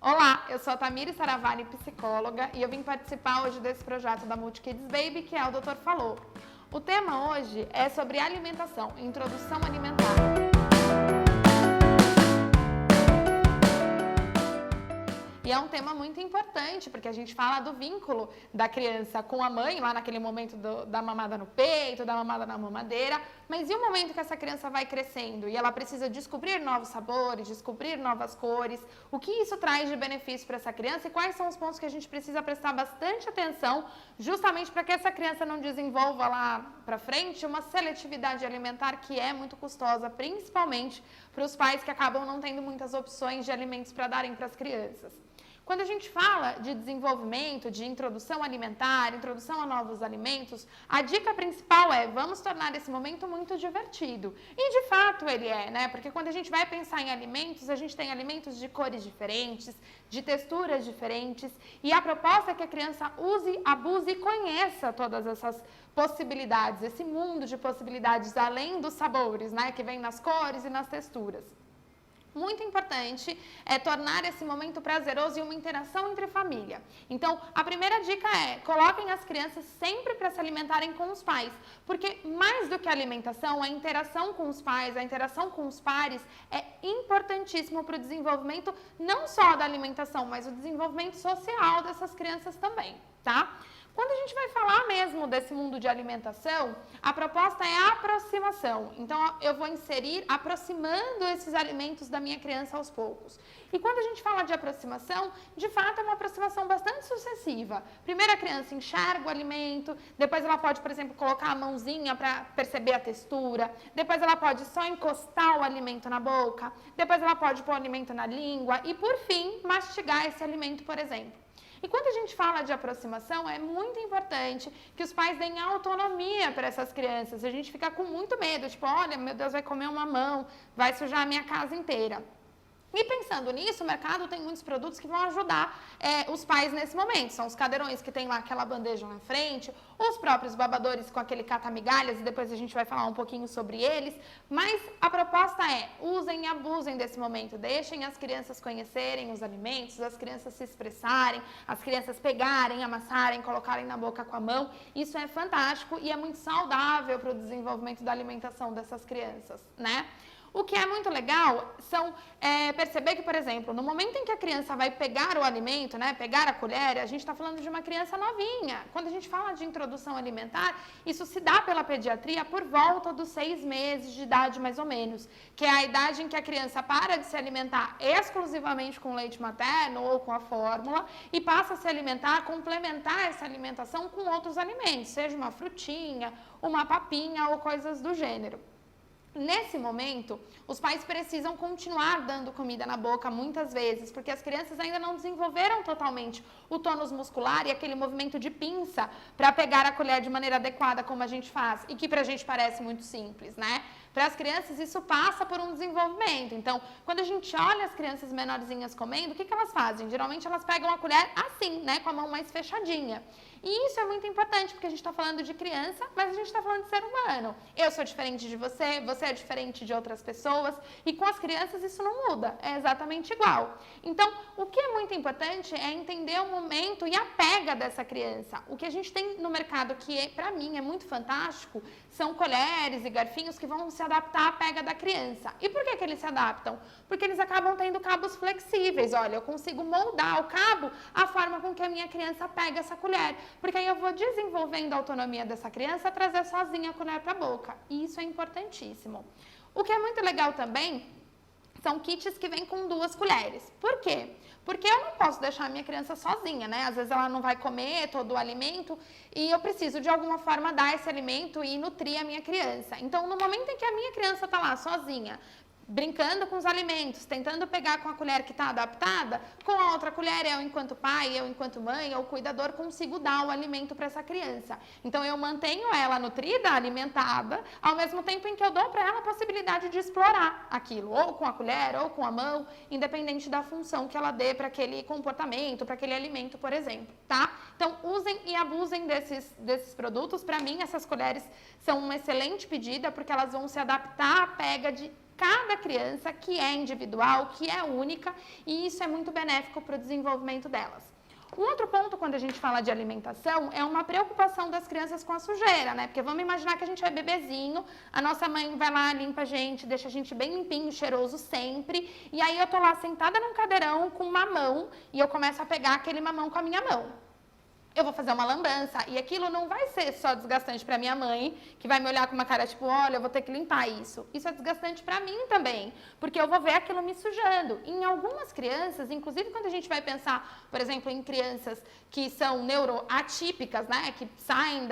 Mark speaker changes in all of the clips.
Speaker 1: Olá, eu sou a Tamires Saravani, psicóloga, e eu vim participar hoje desse projeto da Multikids Baby, que é o Doutor Falou. O tema hoje é sobre alimentação, introdução alimentar. E é um tema muito importante, porque a gente fala do vínculo da criança com a mãe, lá naquele momento da mamada no peito, da mamada na mamadeira, mas e o momento que essa criança vai crescendo e ela precisa descobrir novos sabores, descobrir novas cores, o que isso traz de benefício para essa criança e quais são os pontos que a gente precisa prestar bastante atenção, justamente para que essa criança não desenvolva lá para frente uma seletividade alimentar que é muito custosa, principalmente para os pais que acabam não tendo muitas opções de alimentos para darem para as crianças. Quando a gente fala de desenvolvimento, de introdução alimentar, introdução a novos alimentos, a dica principal é vamos tornar esse momento muito divertido. E de fato ele é, né? Porque quando a gente vai pensar em alimentos, a gente tem alimentos de cores diferentes, de texturas diferentes, e a proposta é que a criança use, abuse e conheça todas essas possibilidades, esse mundo de possibilidades além dos sabores, né? Que vem nas cores e nas texturas. Muito importante é tornar esse momento prazeroso e uma interação entre família. Então, a primeira dica é, coloquem as crianças sempre para se alimentarem com os pais, porque mais do que a alimentação, a interação com os pais, a interação com os pares é importantíssimo para o desenvolvimento não só da alimentação, mas o desenvolvimento social dessas crianças também, tá? Quando a gente vai falar mesmo desse mundo de alimentação, a proposta é a aproximação. Então, eu vou inserir aproximando esses alimentos da minha criança aos poucos. E quando a gente fala de aproximação, de fato é uma aproximação bastante sucessiva. Primeiro a criança enxerga o alimento, depois ela pode, por exemplo, colocar a mãozinha para perceber a textura, depois ela pode só encostar o alimento na boca, depois ela pode pôr o alimento na língua e, por fim, mastigar esse alimento, por exemplo. E quando a gente fala de aproximação, é muito importante que os pais deem autonomia para essas crianças. A gente fica com muito medo, tipo, olha, meu Deus, vai comer uma mão, vai sujar a minha casa inteira. E pensando nisso, o mercado tem muitos produtos que vão ajudar os pais nesse momento. São os cadeirões que tem lá aquela bandeja na frente, os próprios babadores com aquele cata-migalhas, e depois a gente vai falar um pouquinho sobre eles. Mas a proposta é, usem e abusem desse momento. Deixem as crianças conhecerem os alimentos, as crianças se expressarem, as crianças pegarem, amassarem, colocarem na boca com a mão. Isso é fantástico e é muito saudável para o desenvolvimento da alimentação dessas crianças, né? O que é muito legal são perceber que, por exemplo, no momento em que a criança vai pegar o alimento, né, pegar a colher, a gente está falando de uma criança novinha. Quando a gente fala de introdução alimentar, isso se dá pela pediatria por volta dos 6 meses de idade, mais ou menos, que é a idade em que a criança para de se alimentar exclusivamente com leite materno ou com a fórmula e passa a se alimentar, complementar essa alimentação com outros alimentos, seja uma frutinha, uma papinha ou coisas do gênero. Nesse momento, os pais precisam continuar dando comida na boca muitas vezes, porque as crianças ainda não desenvolveram totalmente o tônus muscular e aquele movimento de pinça para pegar a colher de maneira adequada como a gente faz e que pra gente parece muito simples, né? Para as crianças isso passa por um desenvolvimento. Então, quando a gente olha as crianças menorzinhas comendo, o que elas fazem? Geralmente elas pegam a colher assim, né? Com a mão mais fechadinha. E isso é muito importante, porque a gente está falando de criança, mas a gente está falando de ser humano. Eu sou diferente de você, você é diferente de outras pessoas, e com as crianças isso não muda, é exatamente igual. Então, o que é muito importante é entender o momento e a pega dessa criança. O que a gente tem no mercado, que para mim é muito fantástico, são colheres e garfinhos que vão se adaptar à pega da criança. E por que eles se adaptam? Porque eles acabam tendo cabos flexíveis. Olha, eu consigo moldar o cabo a forma com que a minha criança pega essa colher. Porque aí eu vou desenvolvendo a autonomia dessa criança a trazer sozinha a colher para a boca. E isso é importantíssimo. O que é muito legal também são kits que vêm com 2 colheres. Por quê? Porque eu não posso deixar a minha criança sozinha, né? Às vezes ela não vai comer todo o alimento e eu preciso de alguma forma dar esse alimento e nutrir a minha criança. Então, no momento em que a minha criança está lá sozinha, brincando com os alimentos, tentando pegar com a colher que está adaptada, com a outra colher eu enquanto pai, eu enquanto mãe ou cuidador consigo dar o alimento para essa criança. Então eu mantenho ela nutrida, alimentada, ao mesmo tempo em que eu dou para ela a possibilidade de explorar aquilo, ou com a colher, ou com a mão, independente da função que ela dê para aquele comportamento, para aquele alimento, por exemplo, tá? Então usem e abusem desses produtos. Para mim essas colheres são uma excelente pedida, porque elas vão se adaptar à pega cada criança, que é individual, que é única, e isso é muito benéfico para o desenvolvimento delas. Um outro ponto, quando a gente fala de alimentação, é uma preocupação das crianças com a sujeira, né? Porque vamos imaginar que a gente é bebezinho, a nossa mãe vai lá, limpa a gente, deixa a gente bem limpinho, cheiroso sempre, e aí eu tô lá sentada num cadeirão com mamão, e eu começo a pegar aquele mamão com a minha mão. Eu vou fazer uma lambança, e aquilo não vai ser só desgastante para minha mãe, que vai me olhar com uma cara tipo, olha, eu vou ter que limpar isso. Isso é desgastante para mim também, porque eu vou ver aquilo me sujando. Em algumas crianças, inclusive quando a gente vai pensar, por exemplo, em crianças que são neuroatípicas, né, que saem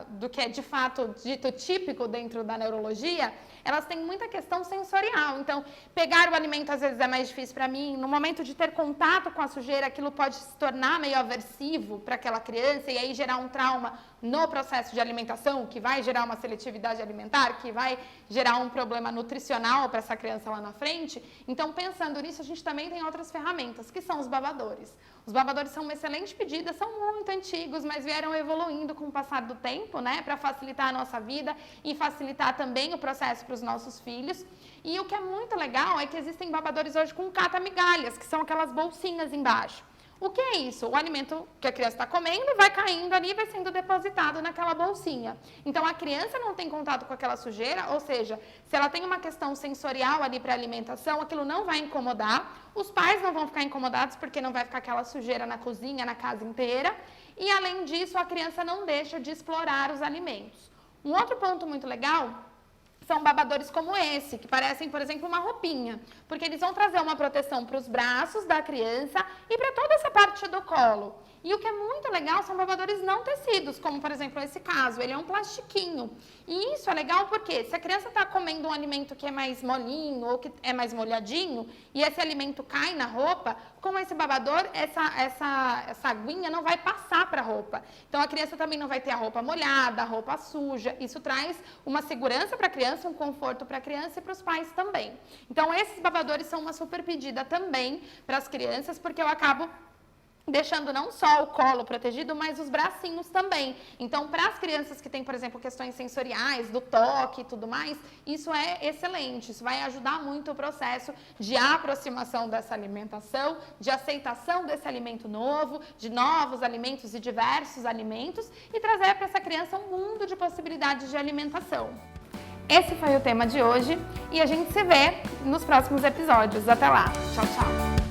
Speaker 1: do que é de fato dito típico dentro da neurologia, elas têm muita questão sensorial. Então, pegar o alimento às vezes é mais difícil para mim. No momento de ter contato com a sujeira, aquilo pode se tornar meio aversivo para aquela criança e aí gerar um trauma no processo de alimentação, que vai gerar uma seletividade alimentar, que vai gerar um problema nutricional para essa criança lá na frente. Então, pensando nisso, a gente também tem outras ferramentas, que são os babadores. Os babadores são uma excelente pedida, são muito antigos, mas vieram evoluindo com o passar do tempo, né, para facilitar a nossa vida e facilitar também o processo para os nossos filhos. E o que é muito legal é que existem babadores hoje com cata-migalhas, que são aquelas bolsinhas embaixo. O que é isso? O alimento que a criança está comendo vai caindo ali e vai sendo depositado naquela bolsinha. Então, a criança não tem contato com aquela sujeira, ou seja, se ela tem uma questão sensorial ali para alimentação, aquilo não vai incomodar. Os pais não vão ficar incomodados porque não vai ficar aquela sujeira na cozinha, na casa inteira. E, além disso, a criança não deixa de explorar os alimentos. Um outro ponto muito legal são babadores como esse, que parecem, por exemplo, uma roupinha, porque eles vão trazer uma proteção para os braços da criança e para toda essa parte do colo. E o que é muito legal são babadores não tecidos, como, por exemplo, esse caso, ele é um plastiquinho. E isso é legal porque se a criança está comendo um alimento que é mais molinho ou que é mais molhadinho, e esse alimento cai na roupa, com esse babador, essa aguinha não vai passar para a roupa. Então, a criança também não vai ter a roupa molhada, a roupa suja. Isso traz uma segurança para a criança, um conforto para a criança e para os pais também. Então, esses babadores são uma super pedida também para as crianças, porque eu acabo deixando não só o colo protegido, mas os bracinhos também. Então, para as crianças que têm, por exemplo, questões sensoriais, do toque e tudo mais, isso é excelente. Isso vai ajudar muito o processo de aproximação dessa alimentação, de aceitação desse alimento novo, de novos alimentos e diversos alimentos, e trazer para essa criança um mundo de possibilidades de alimentação. Esse foi o tema de hoje e a gente se vê nos próximos episódios. Até lá. Tchau, tchau.